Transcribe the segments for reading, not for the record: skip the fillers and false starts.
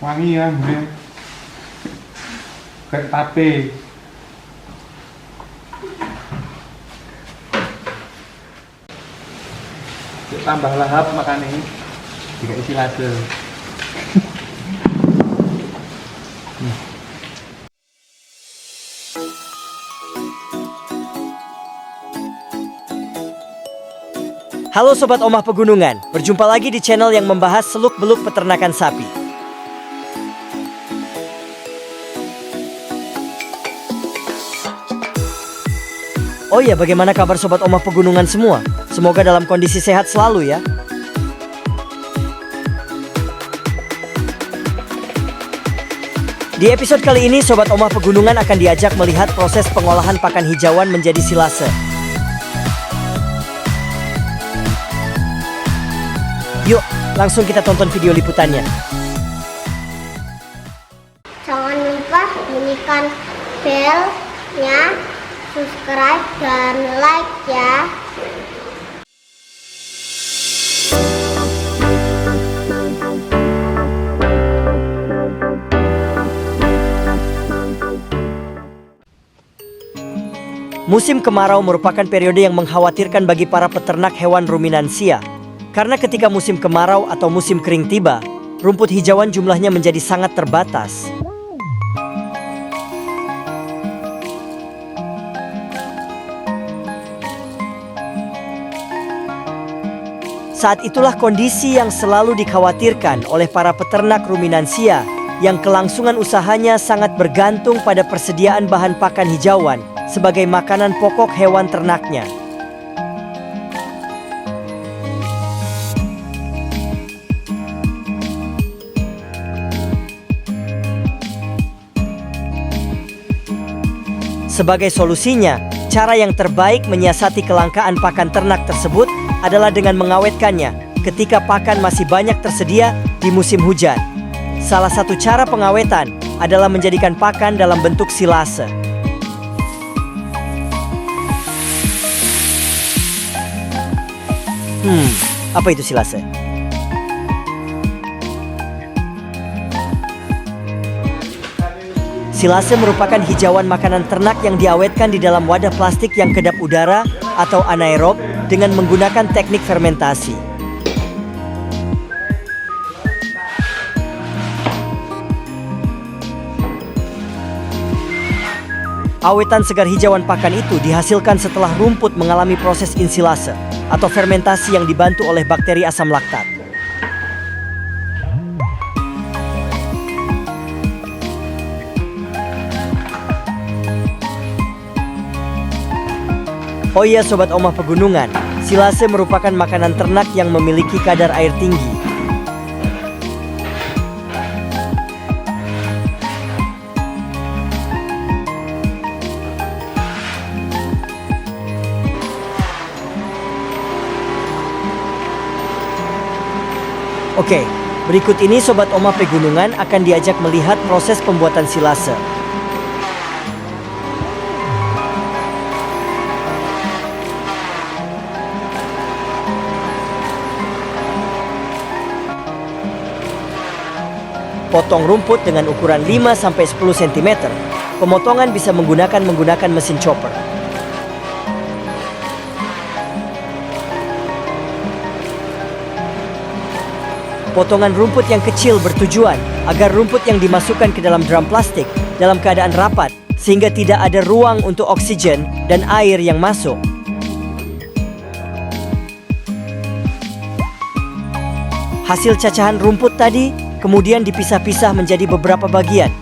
Wangi ya, udah. Kayak tape. Tambah lahap makanya jika isi lase. Halo Sobat Omah Pegunungan, berjumpa lagi di channel yang membahas seluk-beluk peternakan sapi. Oh iya, bagaimana kabar Sobat Omah Pegunungan semua? Semoga dalam kondisi sehat selalu ya. Di episode kali ini, Sobat Omah Pegunungan akan diajak melihat proses pengolahan pakan hijauan menjadi silase. Yuk, langsung kita tonton video liputannya. Jangan lupa bunyikan belnya, subscribe dan like ya. Musim kemarau merupakan periode yang mengkhawatirkan bagi para peternak hewan ruminansia. Karena ketika musim kemarau atau musim kering tiba, rumput hijauan jumlahnya menjadi sangat terbatas. Saat itulah kondisi yang selalu dikhawatirkan oleh para peternak ruminansia yang kelangsungan usahanya sangat bergantung pada persediaan bahan pakan hijauan sebagai makanan pokok hewan ternaknya. Sebagai solusinya, cara yang terbaik menyiasati kelangkaan pakan ternak tersebut adalah dengan mengawetkannya ketika pakan masih banyak tersedia di musim hujan. Salah satu cara pengawetan adalah menjadikan pakan dalam bentuk silase. Apa itu silase? Silase merupakan hijauan makanan ternak yang diawetkan di dalam wadah plastik yang kedap udara atau anaerob dengan menggunakan teknik fermentasi. Awetan segar hijauan pakan itu dihasilkan setelah rumput mengalami proses insilase atau fermentasi yang dibantu oleh bakteri asam laktat. Oh iya Sobat Omah Pegunungan, silase merupakan makanan ternak yang memiliki kadar air tinggi. Oke, berikut ini Sobat Omah Pegunungan akan diajak melihat proses pembuatan silase. Potong rumput dengan ukuran 5-10 cm. Pemotongan bisa menggunakan mesin chopper. Potongan rumput yang kecil bertujuan agar rumput yang dimasukkan ke dalam drum plastik dalam keadaan rapat sehingga tidak ada ruang untuk oksigen dan air yang masuk. Hasil cacahan rumput tadi kemudian dipisah-pisah menjadi beberapa bagian.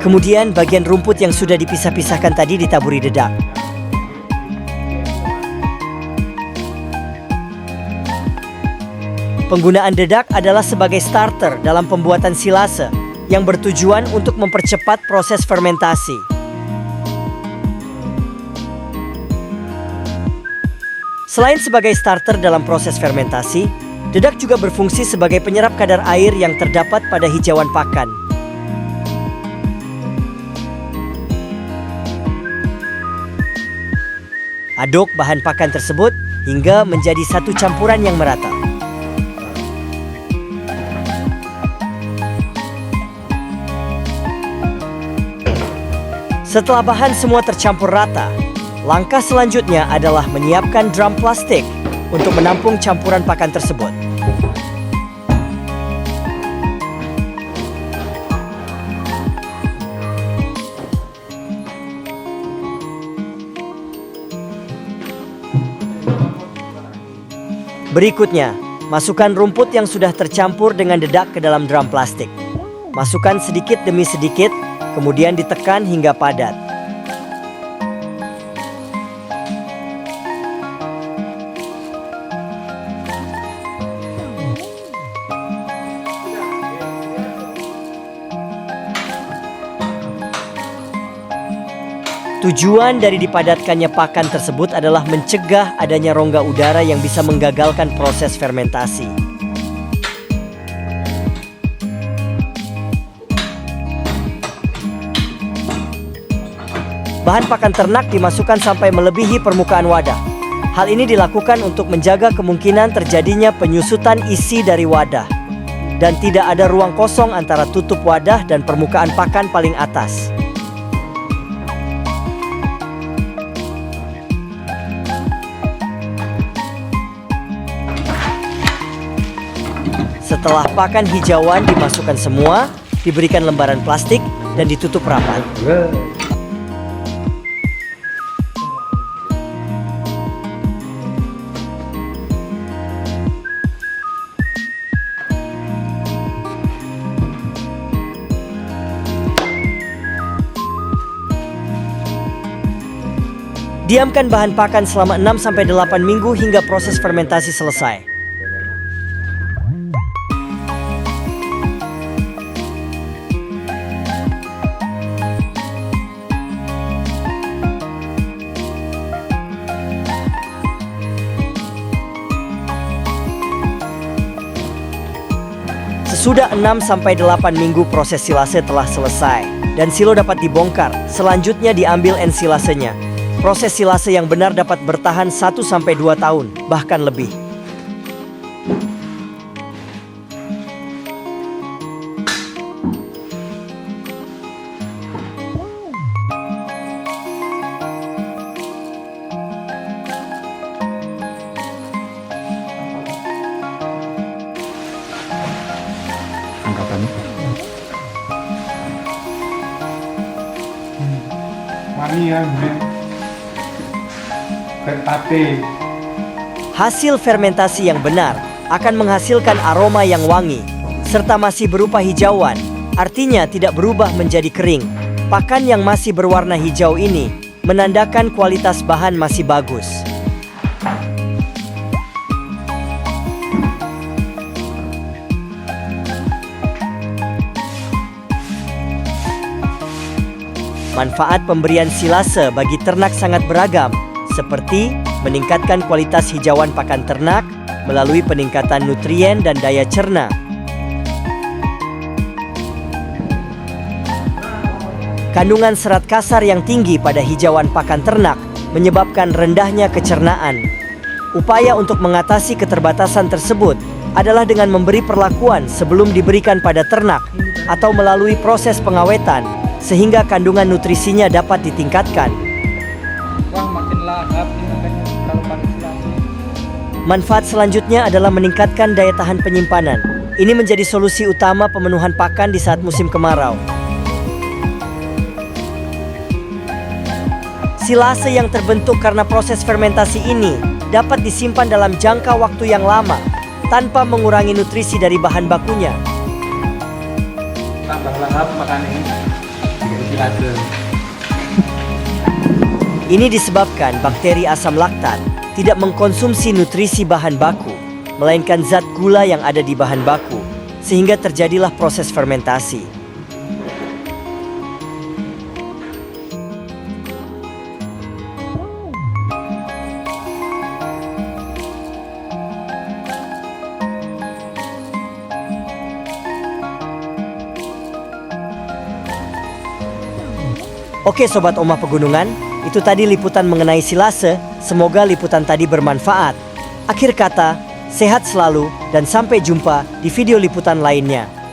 Kemudian bagian rumput yang sudah dipisah-pisahkan tadi ditaburi dedak. Penggunaan dedak adalah sebagai starter dalam pembuatan silase yang bertujuan untuk mempercepat proses fermentasi. Selain sebagai starter dalam proses fermentasi, dedak juga berfungsi sebagai penyerap kadar air yang terdapat pada hijauan pakan. Aduk bahan pakan tersebut hingga menjadi satu campuran yang merata. Setelah bahan semua tercampur rata, langkah selanjutnya adalah menyiapkan drum plastik untuk menampung campuran pakan tersebut. Berikutnya, masukkan rumput yang sudah tercampur dengan dedak ke dalam drum plastik. Masukkan sedikit demi sedikit, kemudian ditekan hingga padat. Tujuan dari dipadatkannya pakan tersebut adalah mencegah adanya rongga udara yang bisa menggagalkan proses fermentasi. Bahan pakan ternak dimasukkan sampai melebihi permukaan wadah. Hal ini dilakukan untuk menjaga kemungkinan terjadinya penyusutan isi dari wadah dan tidak ada ruang kosong antara tutup wadah dan permukaan pakan paling atas. Setelah pakan hijauan dimasukkan semua, diberikan lembaran plastik dan ditutup rapat. Diamkan bahan pakan selama 6-8 minggu hingga proses fermentasi selesai. Sesudah 6-8 minggu proses silase telah selesai dan silo dapat dibongkar. Selanjutnya diambil ensilasenya. Proses silase yang benar dapat bertahan 1-2 tahun, bahkan lebih. Angkatannya. Wangi ya, fermentate. Hasil fermentasi yang benar akan menghasilkan aroma yang wangi, serta masih berupa hijauan, artinya tidak berubah menjadi kering. Pakan yang masih berwarna hijau ini menandakan kualitas bahan masih bagus. Manfaat pemberian silase bagi ternak sangat beragam, seperti meningkatkan kualitas hijauan pakan ternak melalui peningkatan nutrien dan daya cerna. Kandungan serat kasar yang tinggi pada hijauan pakan ternak menyebabkan rendahnya kecernaan. Upaya untuk mengatasi keterbatasan tersebut adalah dengan memberi perlakuan sebelum diberikan pada ternak atau melalui proses pengawetan, sehingga kandungan nutrisinya dapat ditingkatkan. Wah, makin lahap ini makanya kalau pakai silase. Manfaat selanjutnya adalah meningkatkan daya tahan penyimpanan. Ini menjadi solusi utama pemenuhan pakan di saat musim kemarau. Silase yang terbentuk karena proses fermentasi ini dapat disimpan dalam jangka waktu yang lama tanpa mengurangi nutrisi dari bahan bakunya. Tambah lahap makan ini. Silase. Ini disebabkan bakteri asam laktat tidak mengkonsumsi nutrisi bahan baku, melainkan zat gula yang ada di bahan baku, sehingga terjadilah proses fermentasi. Oke Sobat Omah Pegunungan, Itu tadi liputan mengenai silase. Semoga liputan tadi bermanfaat. Akhir kata, sehat selalu dan sampai jumpa di video liputan lainnya.